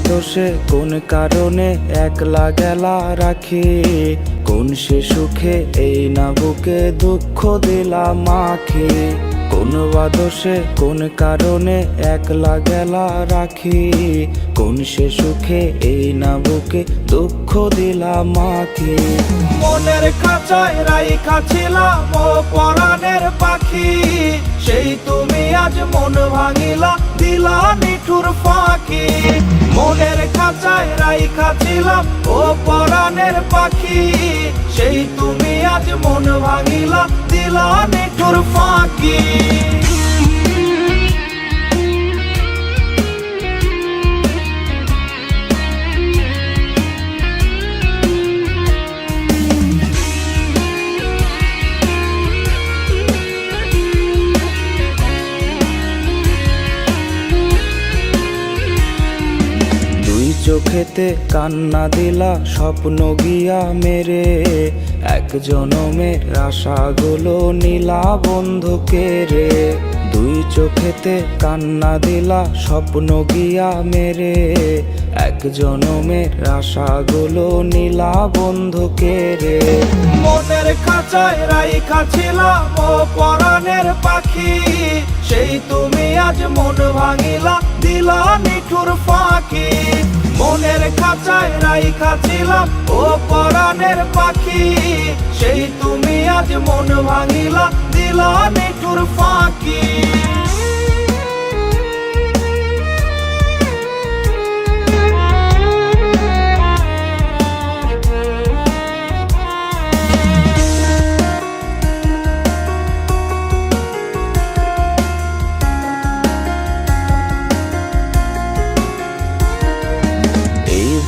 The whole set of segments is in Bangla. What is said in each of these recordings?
দোষে কোন কারণে একলা গেলা রাখি, কোন সে সুখে এই না বুকে দুঃখ দিলাম মাখি। কোন দোষে কোন কারণে একলা গেলা রাখি, কোন সে সুখে এই না বুকে দুঃখ দিলাম মাখি। মনের খাঁচায় রাইখা ছিলাম ও পরাণের পাখি, সেই তুমি আজ মন ভাঙিলা দিলা নিঠুর ফাঁকি। মনের খাঁচায় রাইখা ছিলাম ও পরাণের পাখি, সেই তুমি আজ মন ভাঙিলা দিলা নিঠুর ফাঁকি। চোখেতে কান্না দিলা স্বপ্ন গিয়া মেরে, এক জনমের আশাগুলো নীলা বন্ধুকে রে। দুই চোখেতে কান্না দিলা স্বপ্ন গিয়া মেরে, এক জনমের আশাগুলো নীলা বন্ধুকে রে। মনের খাঁচায় রাইখা ছিলাম ও পরাণের পাখি, সেই তুমি আজ মন ভাঙিলা দিলা নিঠুর ফাঁকি। মনের খাঁচায় রাইখা ছিলাম ও পরাণের পাখি, সেই তুমি আজ মন ভাঙিলা দিলা নিঠুর ফাঁকি।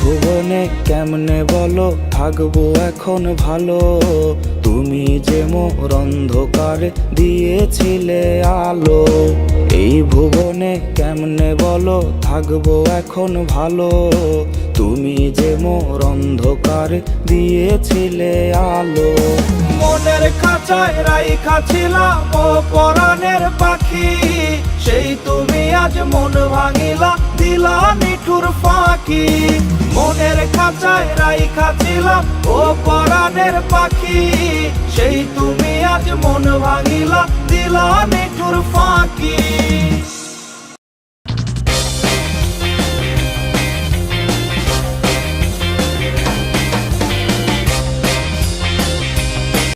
ভুবনে কেমনে বলো থাকবো এখন ভালো, তুমি যে মোর অন্ধকারে দিয়েছিলে আলো। এই ভুবনে কেমনে বলো থাকবো এখন ভালো, তুমি যে মোর অন্ধকারে দিয়েছিলে আলো। মনের খাঁচায় রাইখা ছিলাম ও পরাণের পাখি, সেই তুমি আজ মন ভাঙিলা দিলা নিঠুর ফাঁকি। মনের খাঁচায় রাইখা ছিলাম ও পরাণের পাখি, সেই তুমি আজ মন ভাঙিলা